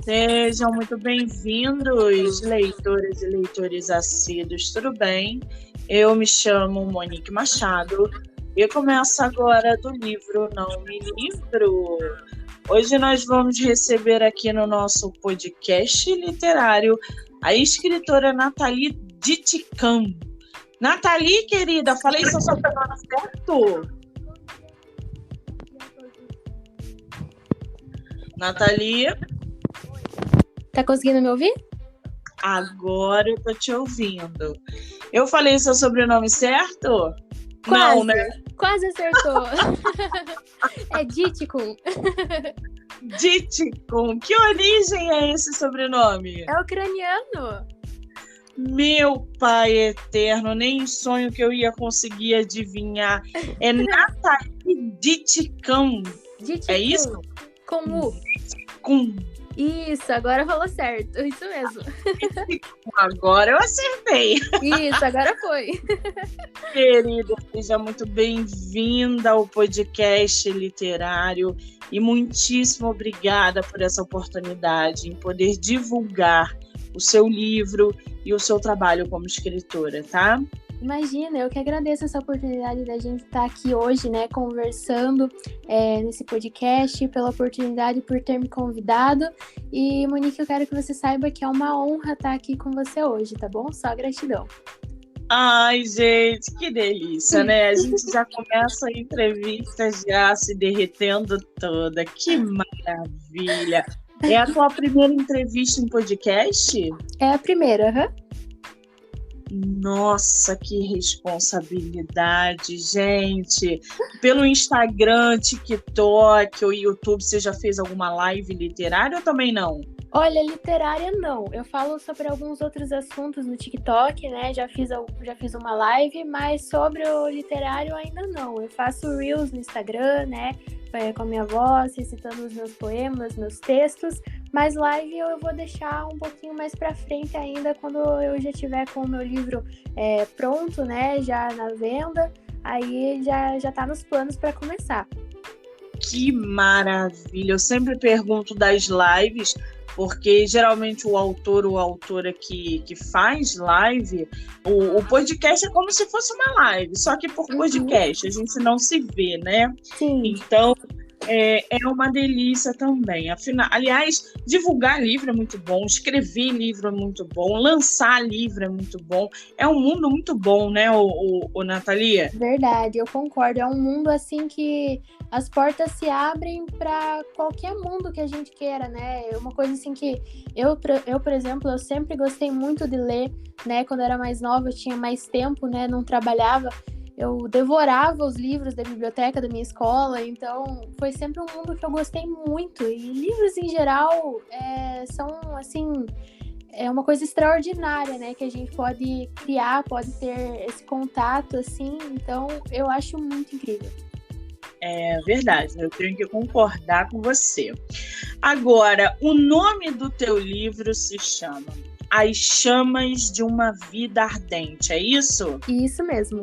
Sejam muito bem-vindos, leitoras e leitores assíduos, tudo bem? Eu me chamo Monique Machado e começo agora do livro Não Me Livro. Hoje nós vamos receber aqui no nosso podcast literário a escritora Nathalie Ditican. Nathalie, querida, falei seu sobrenome certo? Nathalie? Tá conseguindo me ouvir? Agora eu tô te ouvindo. Eu falei seu sobrenome certo? Quase, não, né? Quase acertou. É Ditican. Ditican. Que origem é esse sobrenome? É ucraniano. Meu pai eterno, nem em sonho que eu ia conseguir adivinhar. É Nathalie Ditican. É isso? Com U. Com Isso, agora falou certo. Isso mesmo. Agora eu acertei. Isso, agora foi. Querida, seja muito bem-vinda ao podcast literário e muitíssimo obrigada por essa oportunidade em poder divulgar o seu livro e o seu trabalho como escritora, tá? Imagina, eu que agradeço essa oportunidade da gente estar aqui hoje, né, conversando nesse podcast, pela oportunidade por ter me convidado. E, Monique, eu quero que você saiba que é uma honra estar aqui com você hoje, tá bom? Só gratidão. Ai, gente, que delícia, né? A gente já começa a entrevista já se derretendo toda. Que maravilha! É a tua primeira entrevista em podcast? É a primeira, Nossa, que responsabilidade, gente. Pelo Instagram, TikTok ou YouTube, você já fez alguma live literária ou também não? Olha, literária não. Eu falo sobre alguns outros assuntos no TikTok, né? Já fiz uma live, mas sobre o literário ainda não. Eu faço reels no Instagram, né? Com a minha voz, recitando os meus poemas, meus textos. Mas live eu vou deixar um pouquinho mais pra frente ainda, quando eu já tiver com o meu livro pronto, né? Já na venda. Aí já tá nos planos para começar. Que maravilha! Eu sempre pergunto das lives, porque geralmente o autor ou a autora que faz live, o podcast é como se fosse uma live, só que por podcast, a gente não se vê, né? Sim. Então, é uma delícia também. Aliás, divulgar livro é muito bom, escrever livro é muito bom, lançar livro é muito bom. É um mundo muito bom, né, o Nathalie? Verdade, eu concordo. É um mundo assim que as portas se abrem para qualquer mundo que a gente queira, né? É uma coisa assim que eu, por exemplo, eu sempre gostei muito de ler, né? Quando eu era mais nova, eu tinha mais tempo, né? Não trabalhava. Eu devorava os livros da biblioteca da minha escola, então foi sempre um mundo que eu gostei muito. E livros, em geral, são, assim, uma coisa extraordinária, né? Que a gente pode criar, pode ter esse contato, assim. Então, eu acho muito incrível. É verdade, eu tenho que concordar com você. Agora, o nome do teu livro se chama As Chamas de uma Vida Ardente, é isso? Isso mesmo.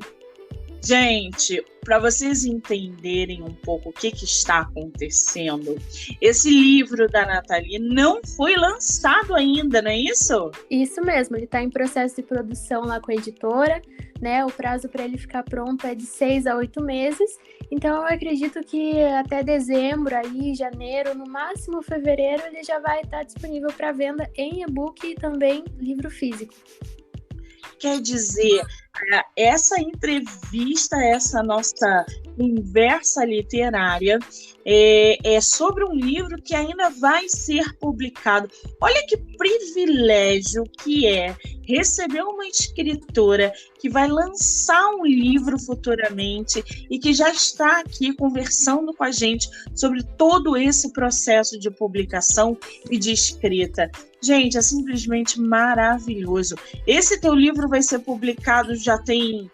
Gente, para vocês entenderem um pouco o que está acontecendo, esse livro da Nathalie não foi lançado ainda, não é isso? Isso mesmo, ele está em processo de produção lá com a editora, né? O prazo para ele ficar pronto é de 6 a 8 meses, então eu acredito que até dezembro, aí, janeiro, no máximo fevereiro, ele já vai estar disponível para venda em e-book e também livro físico. Quer dizer, essa entrevista, essa nossa conversa literária é sobre um livro que ainda vai ser publicado. Olha que privilégio que é receber uma escritora que vai lançar um livro futuramente e que já está aqui conversando com a gente sobre todo esse processo de publicação e de escrita. Gente, é simplesmente maravilhoso. Esse teu livro vai ser publicado, já tem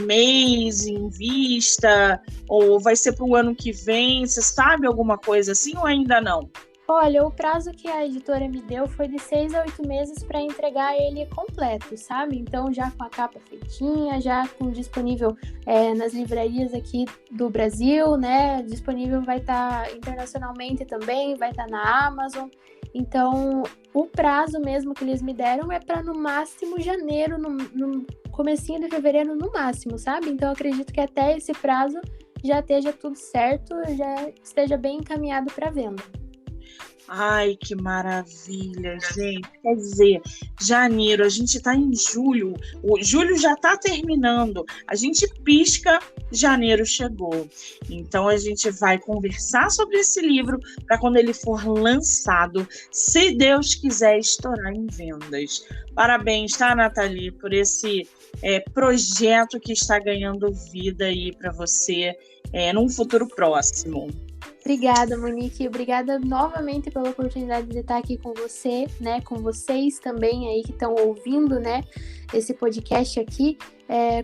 mês em vista, ou vai ser para o ano que vem? Você sabe alguma coisa assim ou ainda não? Olha, o prazo que a editora me deu foi de 6 a 8 meses para entregar ele completo, sabe? Então, já com a capa feitinha, já disponível nas livrarias aqui do Brasil, né? Disponível vai estar internacionalmente também, vai estar na Amazon. Então, o prazo mesmo que eles me deram é para no máximo janeiro, no comecinho de fevereiro no máximo, sabe? Então, eu acredito que até esse prazo já esteja tudo certo, já esteja bem encaminhado para venda. Ai, que maravilha, gente. Quer dizer, janeiro, a gente está em julho, o julho já está terminando, a gente pisca, janeiro chegou. Então, a gente vai conversar sobre esse livro para quando ele for lançado, se Deus quiser, estourar em vendas. Parabéns, tá, Nathalie, por esse projeto que está ganhando vida aí para você num futuro próximo. Obrigada, Monique. Obrigada novamente pela oportunidade de estar aqui com você, né? Com vocês também aí que estão ouvindo, né? Esse podcast aqui.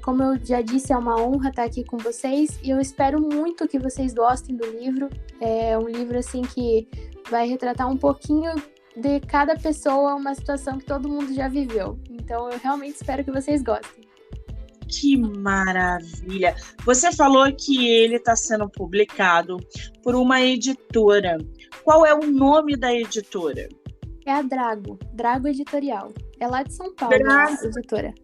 Como eu já disse, é uma honra estar aqui com vocês e eu espero muito que vocês gostem do livro. É um livro, assim, que vai retratar um pouquinho de cada pessoa, uma situação que todo mundo já viveu. Então, eu realmente espero que vocês gostem. Que maravilha! Você falou que ele está sendo publicado por uma editora. Qual é o nome da editora? É a Drago Editorial. É lá de São Paulo, a editora.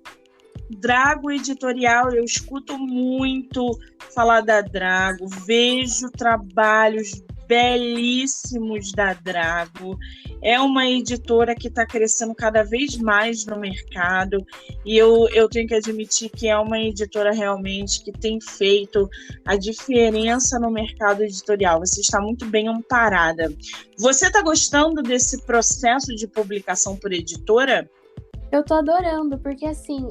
Drago Editorial, eu escuto muito falar da Drago, vejo trabalhos belíssimos da Drago. É uma editora que está crescendo cada vez mais no mercado e eu tenho que admitir que é uma editora realmente que tem feito a diferença no mercado editorial. Você está muito bem amparada. Você está gostando desse processo de publicação por editora? Eu tô adorando, porque assim,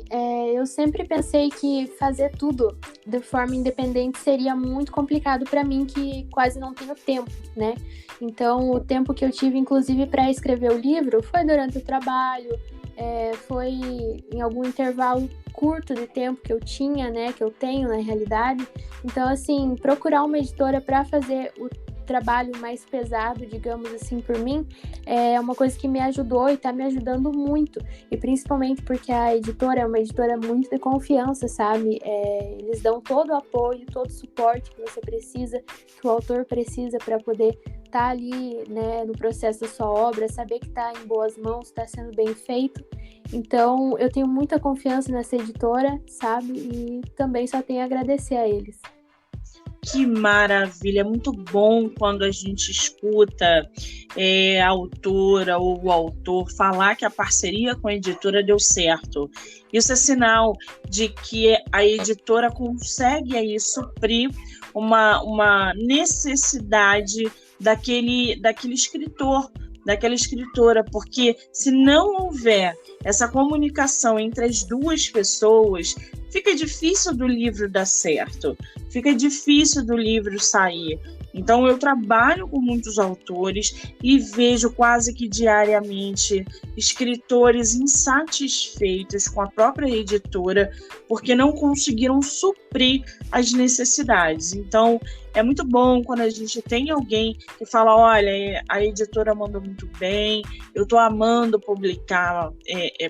eu sempre pensei que fazer tudo de forma independente seria muito complicado para mim, que quase não tenho tempo, né? Então, o tempo que eu tive, inclusive, para escrever o livro foi durante o trabalho, foi em algum intervalo curto de tempo que eu tinha, né? Que eu tenho, na realidade. Então, assim, procurar uma editora para fazer o trabalho mais pesado, digamos assim, por mim, é uma coisa que me ajudou e está me ajudando muito, e principalmente porque a editora é uma editora muito de confiança, sabe? Eles dão todo o apoio, todo o suporte que você precisa, que o autor precisa para poder estar ali, né, no processo da sua obra, saber que está em boas mãos, está sendo bem feito. Então, eu tenho muita confiança nessa editora, sabe? E também só tenho a agradecer a eles. Que maravilha, é muito bom quando a gente escuta a autora ou o autor falar que a parceria com a editora deu certo. Isso é sinal de que a editora consegue aí suprir uma necessidade daquele escritor, daquela escritora, porque se não houver essa comunicação entre as duas pessoas, fica difícil do livro dar certo, fica difícil do livro sair. Então, eu trabalho com muitos autores e vejo quase que diariamente escritores insatisfeitos com a própria editora porque não conseguiram suprir as necessidades. Então, é muito bom quando a gente tem alguém que fala, olha, a editora mandou muito bem, eu estou amando publicar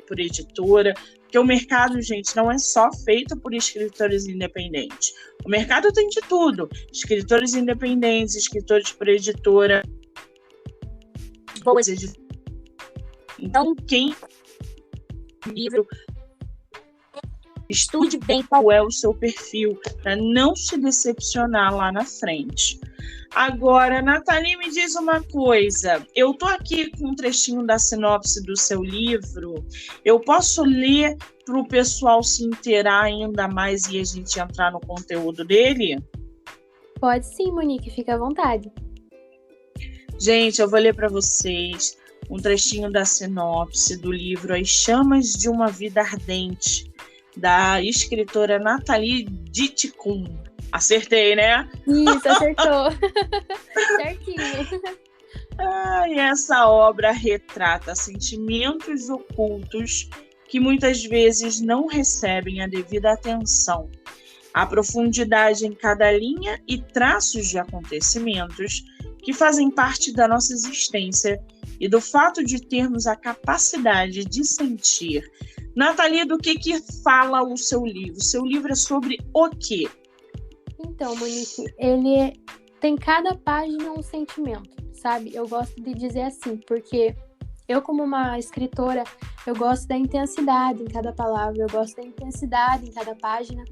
por editora, porque o mercado, gente, não é só feito por escritores independentes. O mercado tem de tudo. Escritores independentes, escritores por editora. Boas editoras. Então, quem livro, estude bem qual é o seu perfil, para não se decepcionar lá na frente. Agora, Nathalie, me diz uma coisa. Eu estou aqui com um trechinho da sinopse do seu livro. Eu posso ler para o pessoal se inteirar ainda mais e a gente entrar no conteúdo dele? Pode sim, Monique, fica à vontade. Gente, eu vou ler para vocês um trechinho da sinopse do livro As Chamas de uma Vida Ardente, da escritora Nathalie Ditticum. Acertei, né? Isso, acertou. Certinho. E essa obra retrata sentimentos ocultos que muitas vezes não recebem a devida atenção. A profundidade em cada linha e traços de acontecimentos que fazem parte da nossa existência e do fato de termos a capacidade de sentir. Nathalie, do que fala o seu livro? O seu livro é sobre o quê? Então, Monique, ele tem cada página um sentimento. sabe? Eu gosto de dizer assim, porque eu, como uma escritora, eu gosto da intensidade em cada palavra, eu gosto da intensidade em cada página,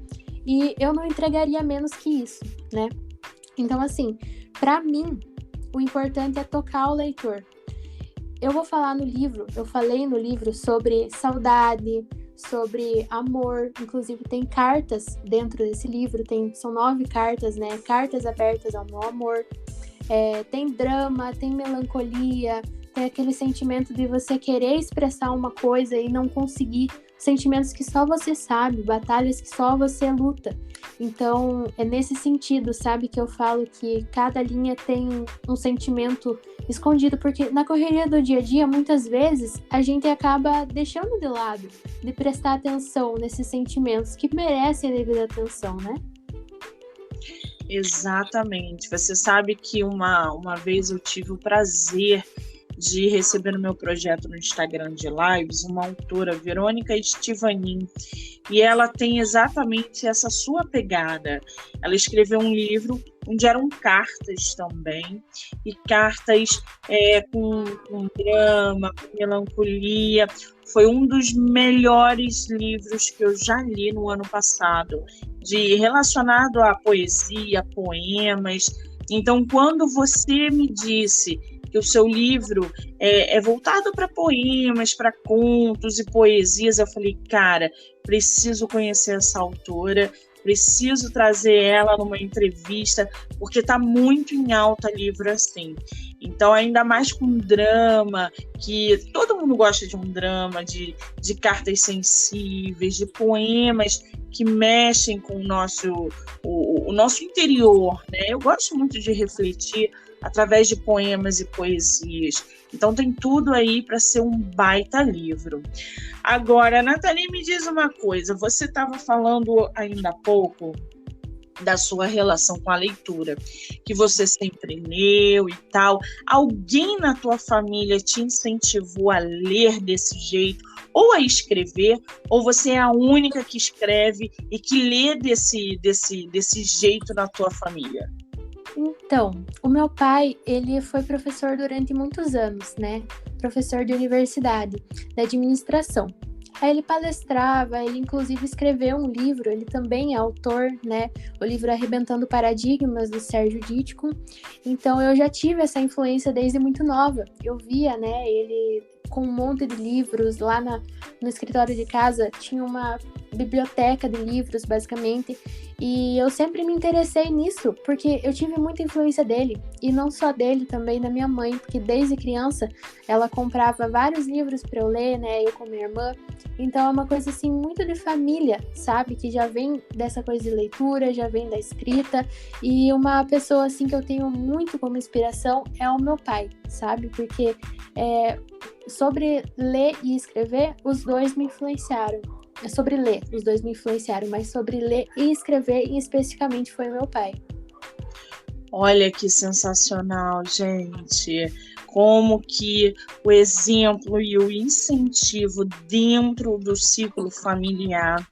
e eu não entregaria menos que isso, né? Então, assim, para mim, o importante é tocar o leitor. Eu vou falar no livro, eu falei no livro sobre saudade, sobre amor, inclusive tem cartas dentro desse livro, são 9 cartas, né? Cartas abertas ao meu amor. Tem drama, tem melancolia, tem aquele sentimento de você querer expressar uma coisa e não conseguir, sentimentos que só você sabe, batalhas que só você luta. Então, é nesse sentido, sabe, que eu falo que cada linha tem um sentimento escondido, porque na correria do dia a dia, muitas vezes, a gente acaba deixando de lado, de prestar atenção nesses sentimentos que merecem a devida atenção, né? Exatamente. Você sabe que uma vez eu tive o prazer de receber no meu projeto no Instagram de lives uma autora, Verônica Estivanin, e ela tem exatamente essa sua pegada. Ela escreveu um livro onde eram cartas também, e cartas com drama, com melancolia. Foi um dos melhores livros que eu já li no ano passado, relacionado à poesia, poemas. Então, quando você me disse que o seu livro é voltado para poemas, para contos e poesias, eu falei, cara, preciso conhecer essa autora, preciso trazer ela numa entrevista, porque está muito em alta livro assim. Então, ainda mais com drama, que todo mundo gosta de um drama, de cartas sensíveis, de poemas que mexem com o nosso interior, né? Eu gosto muito de refletir através de poemas e poesias. Então tem tudo aí para ser um baita livro. Agora, Nathalie, me diz uma coisa, você estava falando ainda há pouco da sua relação com a leitura, que você sempre leu e tal. Alguém na tua família te incentivou a ler desse jeito, ou a escrever, ou você é a única que escreve e que lê desse jeito na tua família? Então, o meu pai, ele foi professor durante muitos anos, né? Professor de universidade, da administração. Aí ele palestrava, ele inclusive escreveu um livro, ele também é autor, né? O livro Arrebentando Paradigmas, do Sérgio Ditko. Então, eu já tive essa influência desde muito nova. Eu via, né, ele com um monte de livros lá no escritório de casa, tinha uma biblioteca de livros, basicamente, e eu sempre me interessei nisso, porque eu tive muita influência dele, e não só dele, também da minha mãe, porque desde criança ela comprava vários livros para eu ler, né, eu com minha irmã, então é uma coisa assim muito de família, sabe, que já vem dessa coisa de leitura, já vem da escrita, e uma pessoa assim que eu tenho muito como inspiração é o meu pai, sabe, porque sobre ler e escrever, os dois me influenciaram. Sobre ler, os dois me influenciaram, mas sobre ler e escrever, especificamente, foi meu pai. Olha que sensacional, gente. Como que o exemplo e o incentivo dentro do ciclo familiar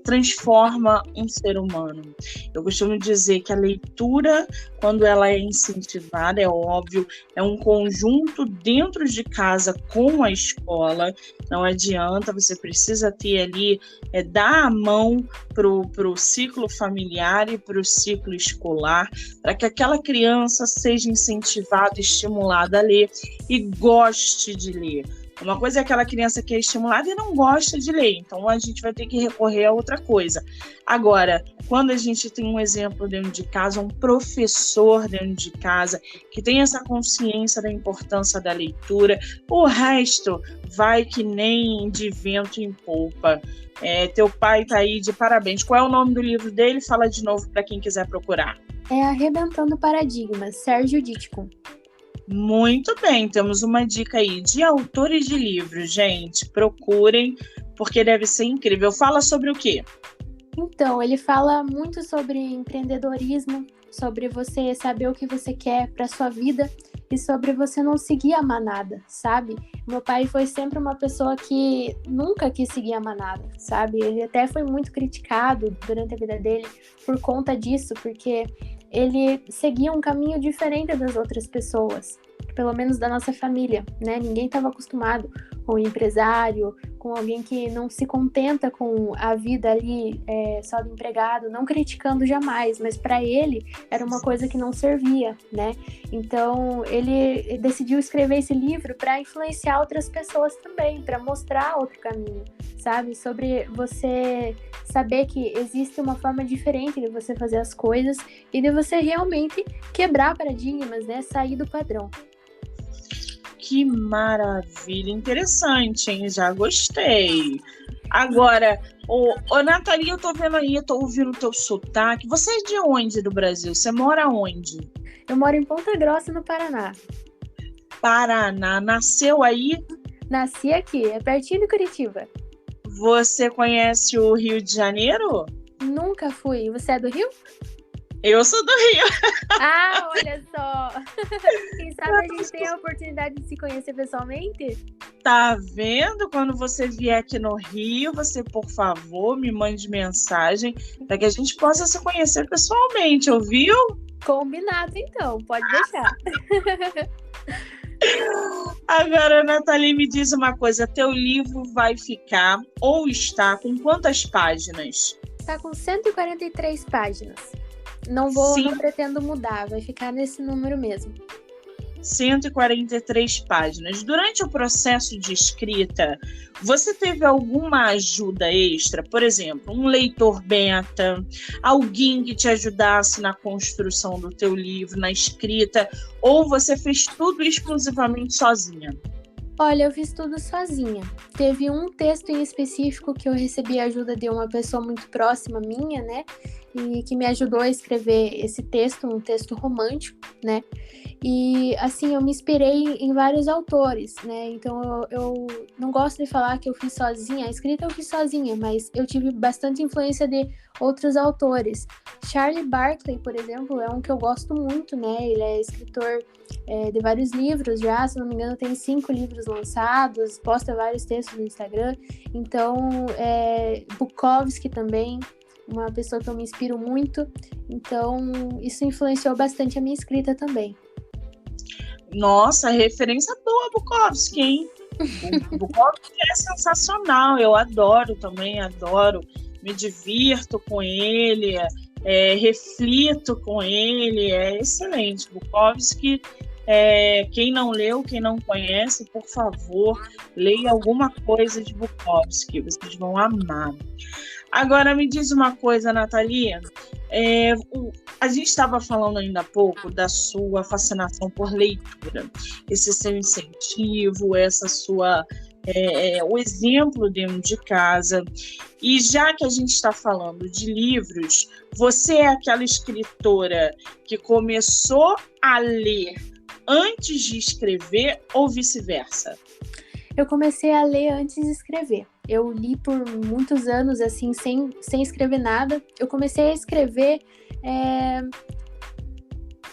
transforma um ser humano. Eu costumo dizer que a leitura, quando ela é incentivada, é óbvio, é um conjunto dentro de casa com a escola. Não adianta, você precisa ter ali, dar a mão para o ciclo familiar e para o ciclo escolar, para que aquela criança seja incentivada, estimulada a ler e goste de ler. Uma coisa é aquela criança que é estimulada e não gosta de ler, então a gente vai ter que recorrer a outra coisa. Agora, quando a gente tem um exemplo dentro de casa, um professor dentro de casa, que tem essa consciência da importância da leitura, o resto vai que nem de vento em polpa. Teu pai está aí de parabéns. Qual é o nome do livro dele? Fala de novo para quem quiser procurar. Arrebentando Paradigmas, Sérgio Ditko. Muito bem, temos uma dica aí de autores de livros, gente, procurem, porque deve ser incrível. Fala sobre o quê? Então, ele fala muito sobre empreendedorismo, sobre você saber o que você quer para sua vida e sobre você não seguir a manada, sabe? Meu pai foi sempre uma pessoa que nunca quis seguir a manada, sabe? Ele até foi muito criticado durante a vida dele por conta disso, porque ele seguia um caminho diferente das outras pessoas, pelo menos da nossa família, né? Ninguém estava acostumado com o empresário, com alguém que não se contenta com a vida ali só do empregado, não criticando jamais, mas para ele era uma coisa que não servia, né? Então ele decidiu escrever esse livro para influenciar outras pessoas também, para mostrar outro caminho, sabe? Sobre você saber que existe uma forma diferente de você fazer as coisas e de você realmente quebrar paradigmas, né? Sair do padrão. Que maravilha, interessante, hein? Já gostei. Agora, Nathalie, eu tô vendo aí, eu tô ouvindo o teu sotaque. Você é de onde do Brasil? Você mora onde? Eu moro em Ponta Grossa, no Paraná. Paraná. Nasceu aí? Nasci aqui, é pertinho de Curitiba. Você conhece o Rio de Janeiro? Nunca fui. Você é do Rio? Eu sou do Rio. Ah, olha só. Quem sabe a gente tem a oportunidade de se conhecer pessoalmente? Tá vendo? Quando você vier aqui no Rio, você, por favor, me mande mensagem para que a gente possa se conhecer pessoalmente, ouviu? Combinado, então. Pode deixar. Agora, Nathalie, me diz uma coisa. Teu livro vai ficar ou está com quantas páginas? Tá com 143 páginas. Não pretendo mudar, vai ficar nesse número mesmo. 143 páginas. Durante o processo de escrita, você teve alguma ajuda extra? Por exemplo, um leitor beta, alguém que te ajudasse na construção do teu livro, na escrita, ou você fez tudo exclusivamente sozinha? Olha, eu fiz tudo sozinha. Teve um texto em específico que eu recebi a ajuda de uma pessoa muito próxima minha, né? E que me ajudou a escrever esse texto, um texto romântico, né? E, assim, eu me inspirei em vários autores, né? Então, eu não gosto de falar que eu fiz sozinha. A escrita eu fiz sozinha, mas eu tive bastante influência de outros autores. Charlie Barkley, por exemplo, é um que eu gosto muito, né? Ele é escritor de vários livros já, se não me engano, tem 5 livros lançados, posta vários textos no Instagram. Então, Bukowski também, uma pessoa que eu me inspiro muito. Então, isso influenciou bastante a minha escrita também. Nossa, referência boa, Bukowski, hein? O Bukowski é sensacional, eu adoro também, me divirto com ele, reflito com ele, é excelente. Bukowski, quem não leu, quem não conhece, por favor, leia alguma coisa de Bukowski, vocês vão amar. Agora, me diz uma coisa, Nathalie, a gente estava falando ainda há pouco da sua fascinação por leitura, esse seu incentivo, essa sua... o exemplo dentro de casa. E já que a gente está falando de livros, você é aquela escritora que começou a ler antes de escrever ou vice-versa? Eu comecei a ler antes de escrever. Eu li por muitos anos, assim, sem escrever nada. Eu comecei a escrever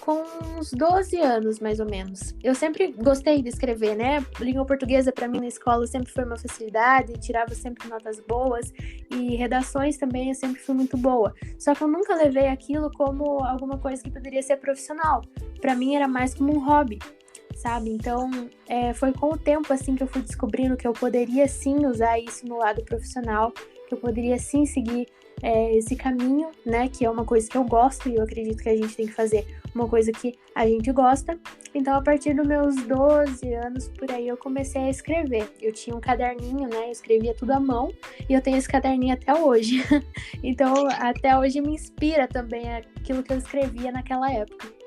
com uns 12 anos, mais ou menos. Eu sempre gostei de escrever, né? Língua portuguesa, para mim, na escola, sempre foi uma facilidade, tirava sempre notas boas, e redações também eu sempre fui muito boa. Só que eu nunca levei aquilo como alguma coisa que poderia ser profissional. Para mim, era mais como um hobby, sabe? Então, foi com o tempo, assim, que eu fui descobrindo que eu poderia, sim, usar isso no lado profissional, que eu poderia, sim, seguir esse caminho, né? Que é uma coisa que eu gosto e eu acredito que a gente tem que fazer uma coisa que a gente gosta. Então, a partir dos meus 12 anos, por aí, eu comecei a escrever. Eu tinha um caderninho, né? Eu escrevia tudo à mão e eu tenho esse caderninho até hoje. Então, até hoje me inspira também aquilo que eu escrevia naquela época.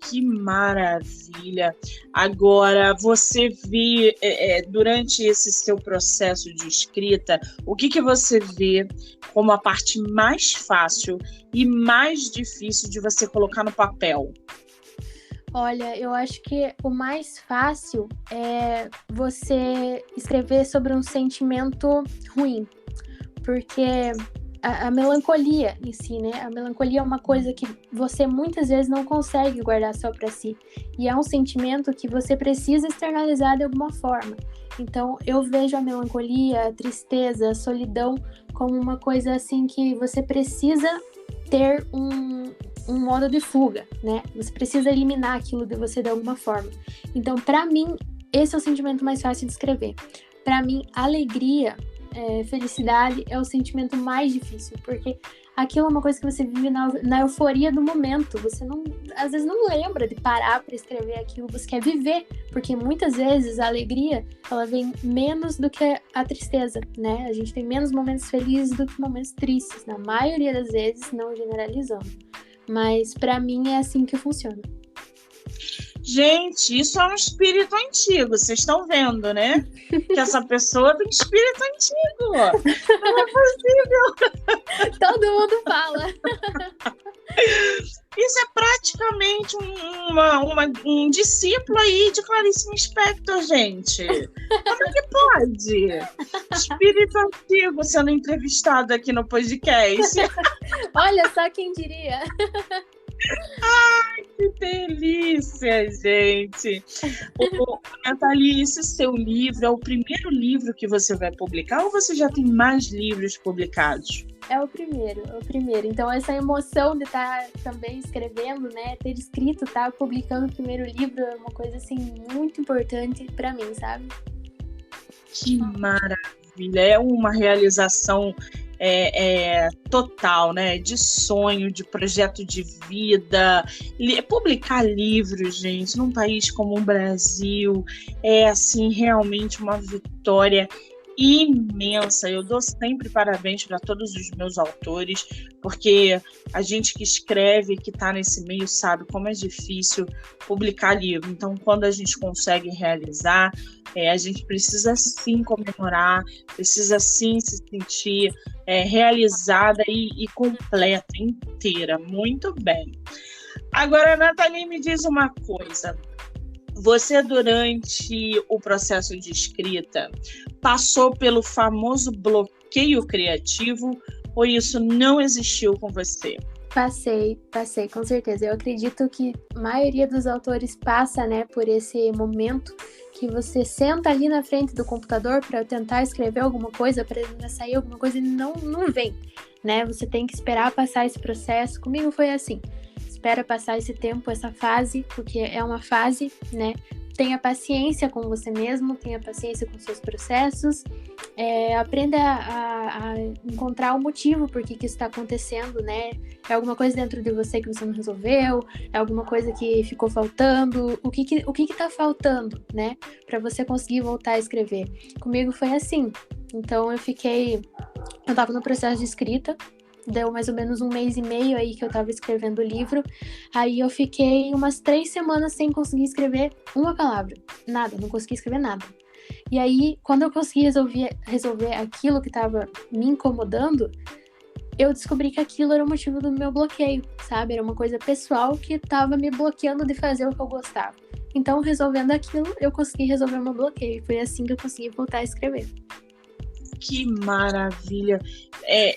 Que maravilha! Agora, você vê, durante esse seu processo de escrita, o que você vê como a parte mais fácil e mais difícil de você colocar no papel? Olha, eu acho que o mais fácil é você escrever sobre um sentimento ruim, porque a melancolia em si, né? A melancolia é uma coisa que você muitas vezes não consegue guardar só para si. E é um sentimento que você precisa externalizar de alguma forma. Então, eu vejo a melancolia, a tristeza, a solidão como uma coisa assim que você precisa ter um um modo de fuga, né? Você precisa eliminar aquilo de você de alguma forma. Então, para mim, esse é o sentimento mais fácil de escrever. Para mim, alegria, felicidade é o sentimento mais difícil, porque aquilo é uma coisa que você vive na euforia do momento. Você às vezes não lembra de parar para escrever aquilo, você quer viver, porque muitas vezes a alegria, ela vem menos do que a tristeza, né? A gente tem menos momentos felizes do que momentos tristes, na maioria das vezes, não generalizando. Mas para mim é assim que funciona. Gente, isso é um espírito antigo, vocês estão vendo, né? Que essa pessoa tem espírito antigo. Não é possível. Todo mundo fala. Isso é praticamente um discípulo aí de Clarice Lispector, gente. Como é que pode? Espírito antigo sendo entrevistado aqui no podcast. Olha só quem diria. Ai, que delícia, gente. Nathalie, esse seu livro é o primeiro livro que você vai publicar ou você já tem mais livros publicados? É o primeiro. Então, essa emoção de estar também escrevendo, né? Ter escrito, estar publicando o primeiro livro é uma coisa, assim, muito importante para mim, sabe? Que maravilha. É uma realização total, né? De sonho, de projeto de vida. Publicar livros, gente, num país como o Brasil, é, assim, realmente uma vitória imensa. Eu dou sempre parabéns para todos os meus autores, porque a gente que escreve, que está nesse meio, sabe como é difícil publicar livro. Então, quando a gente consegue realizar, a gente precisa sim comemorar, precisa sim se sentir realizada e completa, inteira. Muito bem. Agora, Nathalie, me diz uma coisa. Você, durante o processo de escrita, passou pelo famoso bloqueio criativo ou isso não existiu com você? Passei, com certeza. Eu acredito que a maioria dos autores passa, né, por esse momento que você senta ali na frente do computador para tentar escrever alguma coisa, para sair alguma coisa e não vem, né? Você tem que esperar passar esse processo. Comigo foi assim. Espera passar esse tempo, essa fase, porque é uma fase, né? Tenha paciência com você mesmo, tenha paciência com seus processos, aprenda a encontrar o motivo por que isso está acontecendo, né? É alguma coisa dentro de você que você não resolveu, é alguma coisa que ficou faltando, o que tá faltando, né? Para você conseguir voltar a escrever. Comigo foi assim. Então eu tava no processo de escrita, deu mais ou menos 1 mês e meio aí que eu tava escrevendo o livro. Aí eu fiquei umas 3 semanas sem conseguir escrever uma palavra. Nada, não consegui escrever nada. E aí, quando eu consegui resolver aquilo que tava me incomodando, eu descobri que aquilo era o motivo do meu bloqueio, sabe? Era uma coisa pessoal que tava me bloqueando de fazer o que eu gostava. Então, resolvendo aquilo, eu consegui resolver o meu bloqueio. Foi assim que eu consegui voltar a escrever. Que maravilha!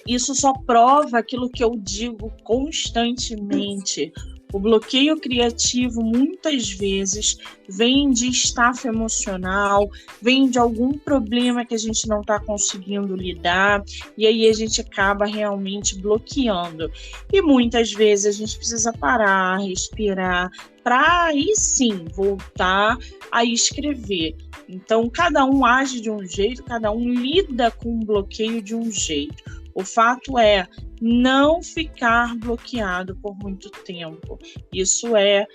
Isso só prova aquilo que eu digo constantemente. O bloqueio criativo, muitas vezes, vem de estafa emocional, vem de algum problema que a gente não está conseguindo lidar, e aí a gente acaba realmente bloqueando. E muitas vezes a gente precisa parar, respirar, para aí sim voltar a escrever. Então, cada um age de um jeito, cada um lida com o bloqueio de um jeito. O fato é não ficar bloqueado por muito tempo. Isso é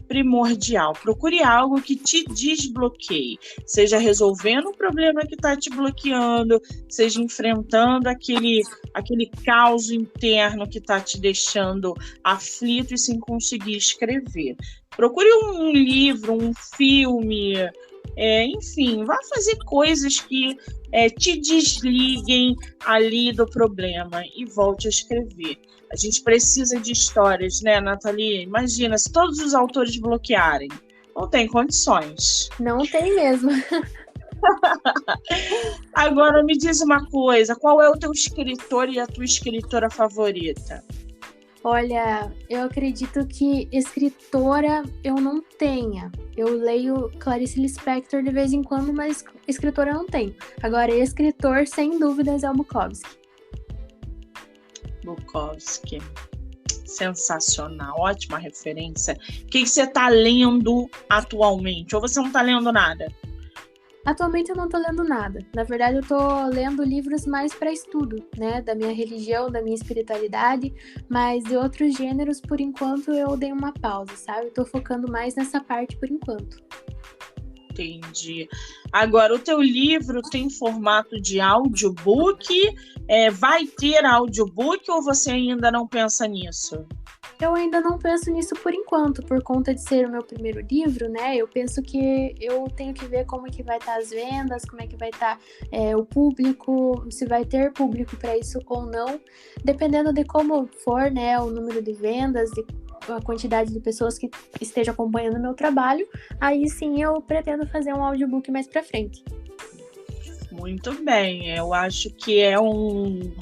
primordial. Procure algo que te desbloqueie, seja resolvendo o problema que está te bloqueando, seja enfrentando aquele caos interno que está te deixando aflito e sem conseguir escrever. Procure um livro, um filme, enfim, vá fazer coisas que te desliguem ali do problema e volte a escrever. A gente precisa de histórias, né, Nathalie? Imagina, se todos os autores bloquearem, não tem condições. Não tem mesmo. Agora, me diz uma coisa, qual é o teu escritor e a tua escritora favorita? Olha, eu acredito que escritora eu não tenha. Eu leio Clarice Lispector de vez em quando, mas escritora eu não tenho. Agora, escritor, sem dúvidas, é o Bukowski. Bukowski. Sensacional, ótima referência. O que você está lendo atualmente? Ou você não está lendo nada? Atualmente eu não tô lendo nada. Na verdade, eu tô lendo livros mais para estudo, né? Da minha religião, da minha espiritualidade, mas de outros gêneros, por enquanto, eu dei uma pausa, sabe? Eu tô focando mais nessa parte por enquanto. Entendi. Agora, o teu livro tem formato de audiobook? Vai ter audiobook ou você ainda não pensa nisso? Eu ainda não penso nisso por enquanto, por conta de ser o meu primeiro livro, né? Eu penso que eu tenho que ver como é que vai estar as vendas, como é que vai estar o público, se vai ter público para isso ou não. Dependendo de como for, né, o número de vendas, de a quantidade de pessoas que estejam acompanhando o meu trabalho, aí sim eu pretendo fazer um audiobook mais para frente. Muito bem, eu acho que é um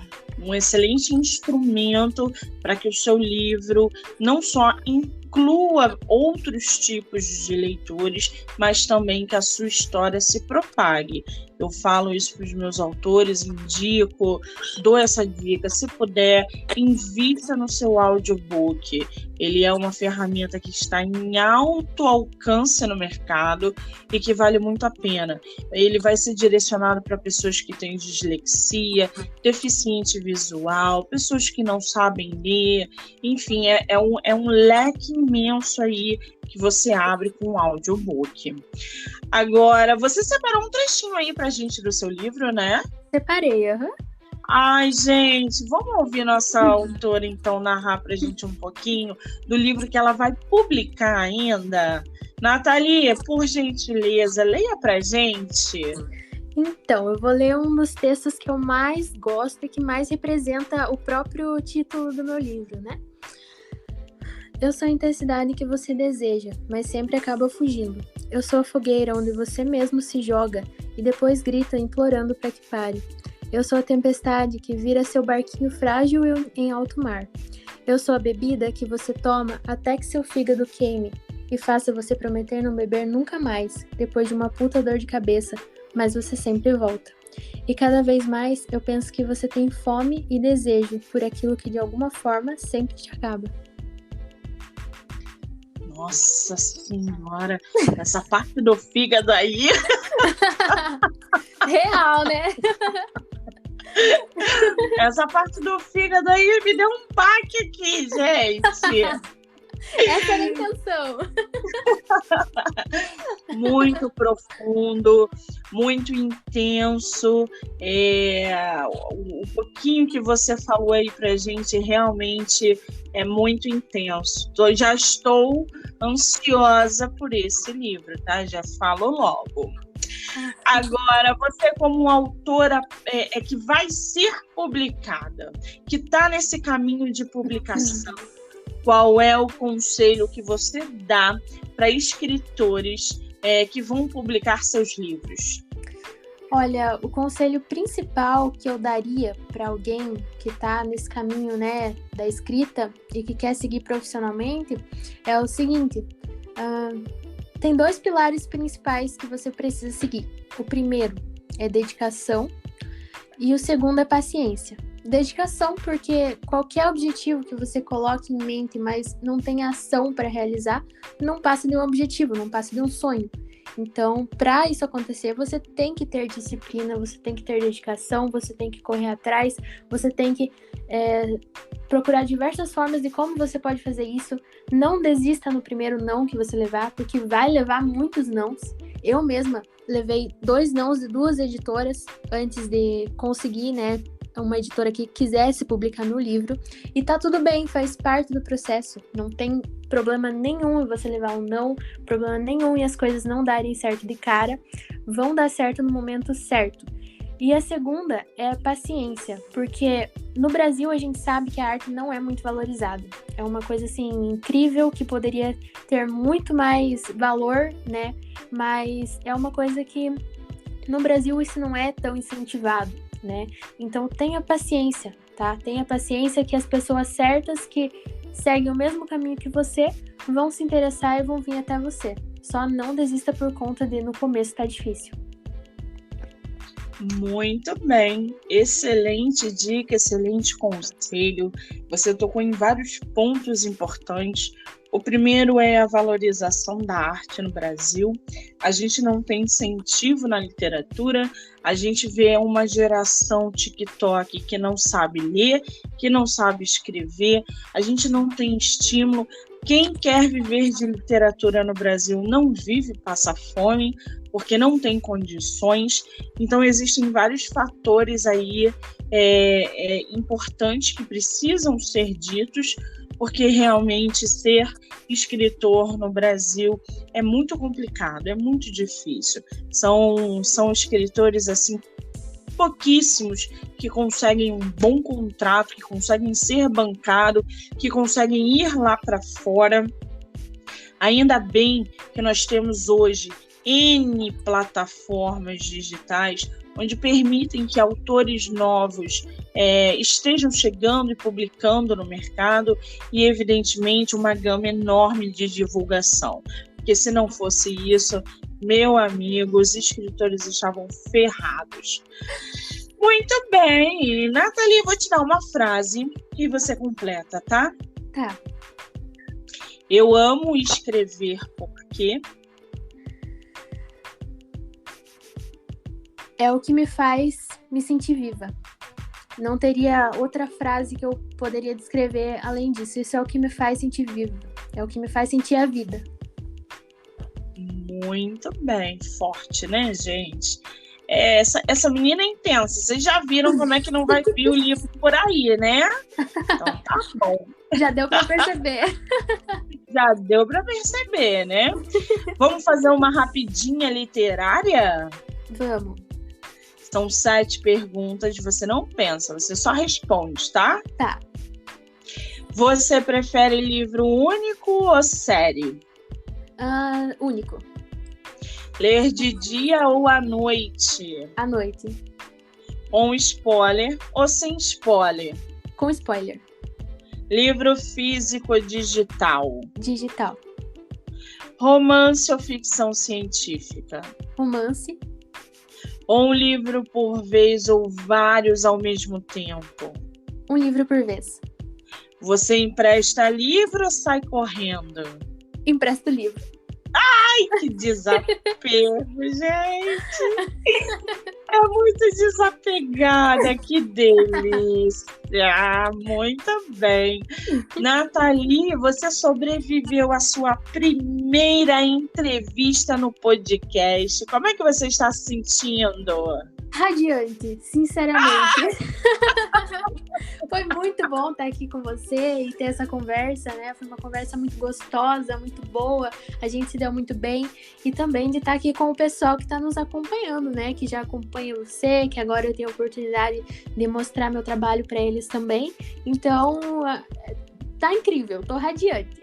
excelente instrumento para que o seu livro não só inclua outros tipos de leitores, mas também que a sua história se propague. Eu falo isso para os meus autores, indico, dou essa dica. Se puder, invista no seu audiobook. Ele é uma ferramenta que está em alto alcance no mercado e que vale muito a pena. Ele vai ser direcionado para pessoas que têm dislexia, deficiente visual, pessoas que não sabem ler, enfim, é um leque imenso aí que você abre com o audiobook. Agora, você separou um trechinho aí pra gente do seu livro, né? Separei, aham. Ai, gente, vamos ouvir nossa autora, então, narrar pra gente um pouquinho do livro que ela vai publicar ainda. Nathalie, por gentileza, leia pra gente. Então, eu vou ler um dos textos que eu mais gosto e que mais representa o próprio título do meu livro, né? Eu sou a intensidade que você deseja, mas sempre acaba fugindo. Eu sou a fogueira onde você mesmo se joga e depois grita implorando para que pare. Eu sou a tempestade que vira seu barquinho frágil em alto mar. Eu sou a bebida que você toma até que seu fígado queime e faça você prometer não beber nunca mais, depois de uma puta dor de cabeça, mas você sempre volta. E cada vez mais eu penso que você tem fome e desejo por aquilo que de alguma forma sempre te acaba. Nossa Senhora, essa parte do fígado aí... Real, né? Essa parte do fígado aí me deu um baque aqui, gente. Essa era a intenção. Muito profundo, muito intenso. O pouquinho que você falou aí pra gente realmente é muito intenso. Já estou ansiosa por esse livro, tá? Já falo logo. Agora, você como autora que vai ser publicada, que está nesse caminho de publicação, qual é o conselho que você dá para escritores que vão publicar seus livros? Olha, o conselho principal que eu daria para alguém que está nesse caminho, né, da escrita e que quer seguir profissionalmente é o seguinte: tem 2 pilares principais que você precisa seguir. O primeiro é dedicação e o segundo é paciência. Dedicação, porque qualquer objetivo que você coloque em mente, mas não tem ação para realizar, não passa de um objetivo, não passa de um sonho. Então, para isso acontecer, você tem que ter disciplina, você tem que ter dedicação, você tem que correr atrás, você tem que procurar diversas formas de como você pode fazer isso. Não desista no primeiro não que você levar, porque vai levar muitos nãos. Eu mesma levei 2 nãos de 2 editoras antes de conseguir, né, uma editora que quisesse publicar meu livro, e tá tudo bem, faz parte do processo, não tem problema nenhum em você levar um não, problema nenhum em as coisas não darem certo de cara, vão dar certo no momento certo. E a segunda é a paciência, porque no Brasil a gente sabe que a arte não é muito valorizada, é uma coisa assim incrível que poderia ter muito mais valor, né, mas é uma coisa que no Brasil isso não é tão incentivado, né? Então tenha paciência, tá? Tenha paciência que as pessoas certas que seguem o mesmo caminho que você vão se interessar e vão vir até você. Só não desista por conta de no começo tá difícil. Muito bem, excelente dica, excelente conselho. Você tocou em vários pontos importantes. O primeiro é a valorização da arte no Brasil. A gente não tem incentivo na literatura, a gente vê uma geração TikTok que não sabe ler, que não sabe escrever, a gente não tem estímulo. Quem quer viver de literatura no Brasil não vive, passa fome, porque não tem condições. Então, existem vários fatores aí importantes que precisam ser ditos, porque realmente ser escritor no Brasil é muito complicado, é muito difícil. São escritores, assim, pouquíssimos que conseguem um bom contrato, que conseguem ser bancados, que conseguem ir lá para fora. Ainda bem que nós temos hoje N plataformas digitais onde permitem que autores novos estejam chegando e publicando no mercado e, evidentemente, uma gama enorme de divulgação. Porque se não fosse isso, meu amigo, os escritores estavam ferrados. Muito bem, Nathalie, vou te dar uma frase e você completa, tá? Tá. Eu amo escrever porque... É o que me faz me sentir viva. Não teria outra frase que eu poderia descrever além disso. Isso é o que me faz sentir viva. É o que me faz sentir a vida. Muito bem, forte, né, gente? Essa menina é intensa. Vocês já viram como é que não vai vir o livro por aí, né? Então tá bom. Já deu para perceber. Já deu para perceber, né? Vamos fazer uma rapidinha literária? Vamos. São 7 perguntas, você não pensa, você só responde, tá? Tá. Você prefere livro único ou série? Único. Ler de dia ou à noite? À noite. Com spoiler ou sem spoiler? Com spoiler. Livro físico ou digital? Digital. Romance ou ficção científica? Romance. Ou um livro por vez ou vários ao mesmo tempo? Um livro por vez. Você empresta livro ou sai correndo? Empresto livro. Ai, que desapego, gente! É muito desapegada, que delícia! Muito bem. Nathalie, você sobreviveu à sua primeira entrevista no podcast. Como é que você está se sentindo? Radiante, sinceramente. Foi muito bom estar aqui com você e ter essa conversa, né? Foi uma conversa muito gostosa, muito boa. A gente se deu muito bem. E também de estar aqui com o pessoal que está nos acompanhando, né? Que já acompanha você, que agora eu tenho a oportunidade de mostrar meu trabalho para eles também. Então, tá incrível, tô radiante.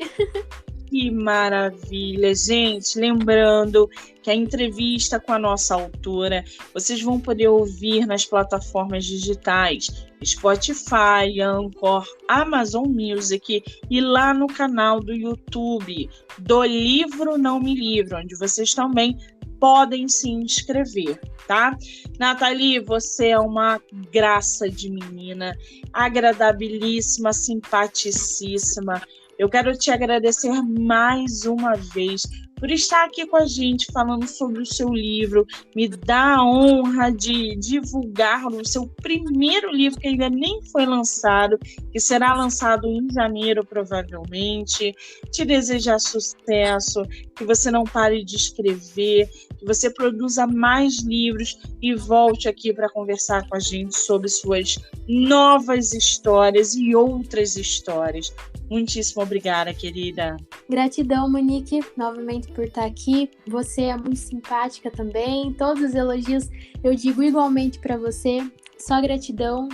Que maravilha, gente! Lembrando que a entrevista com a nossa autora vocês vão poder ouvir nas plataformas digitais Spotify, Anchor, Amazon Music e lá no canal do YouTube do Livro Não Me Livro, onde vocês também podem se inscrever, tá? Nathalie, você é uma graça de menina, agradabilíssima, simpaticíssima. Eu quero te agradecer mais uma vez por estar aqui com a gente falando sobre o seu livro. Me dá a honra de divulgar o seu primeiro livro, que ainda nem foi lançado, que será lançado em janeiro, provavelmente. Te desejar sucesso, que você não pare de escrever, que você produza mais livros e volte aqui para conversar com a gente sobre suas novas histórias e outras histórias. Muitíssimo obrigada, querida. Gratidão, Monique, novamente por estar aqui. Você é muito simpática também. Todos os elogios eu digo igualmente para você. Só gratidão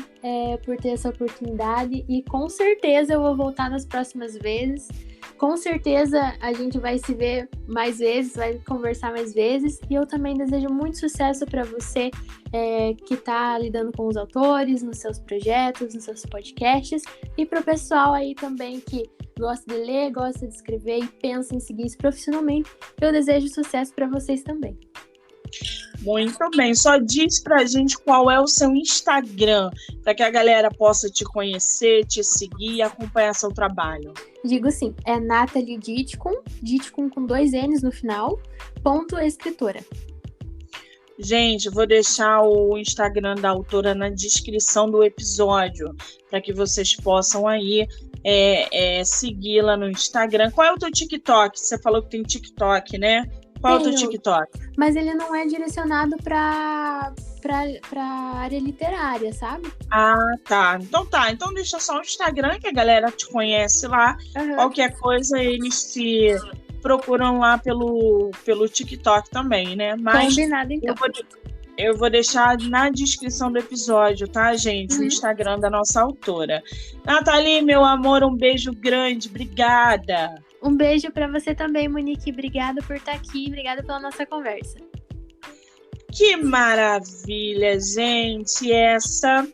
por ter essa oportunidade e com certeza eu vou voltar nas próximas vezes. Com certeza a gente vai se ver mais vezes, vai conversar mais vezes. E eu também desejo muito sucesso para você que está lidando com os autores, nos seus projetos, nos seus podcasts. E para o pessoal aí também que gosta de ler, gosta de escrever e pensa em seguir isso profissionalmente, eu desejo sucesso para vocês também. Muito bem. Só diz pra gente qual é o seu Instagram, para que a galera possa te conhecer, te seguir e acompanhar seu trabalho. Digo sim, é Nathalie Ditcom com 2 N's no final, _escritora. Gente, vou deixar o Instagram da autora na descrição do episódio, para que vocês possam aí segui-la no Instagram. Qual é o teu TikTok? Você falou que tem TikTok, né? Qual é o teu TikTok? Mas ele não é direcionado para área literária, sabe? Ah, tá. Então deixa só o Instagram, que a galera te conhece lá. Uhum. Qualquer coisa, eles te procuram lá pelo TikTok também, né? Mas combinado, então. Eu vou deixar na descrição do episódio, tá, gente? O Instagram da nossa autora. Nathalie, meu amor, um beijo grande. Obrigada. Um beijo para você também, Monique. Obrigada por estar aqui. Obrigada pela nossa conversa. Que maravilha, gente! Essa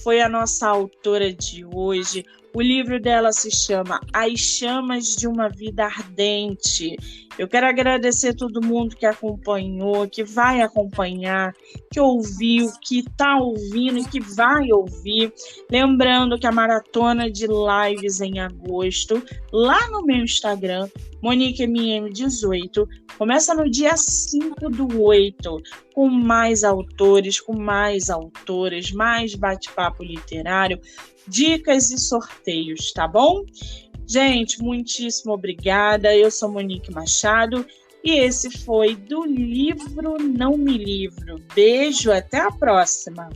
foi a nossa autora de hoje. O livro dela se chama As Chamas de uma Vida Ardente. Eu quero agradecer a todo mundo que acompanhou, que vai acompanhar, que ouviu, que está ouvindo e que vai ouvir. Lembrando que a maratona de lives em agosto, lá no meu Instagram, MoniqueMM18, começa no dia 5/8, com mais autores, com mais autoras, mais bate-papo literário, dicas e sorteios, tá bom? Gente, muitíssimo obrigada. Eu sou Monique Machado e esse foi do livro Não Me Livro. Beijo, até a próxima!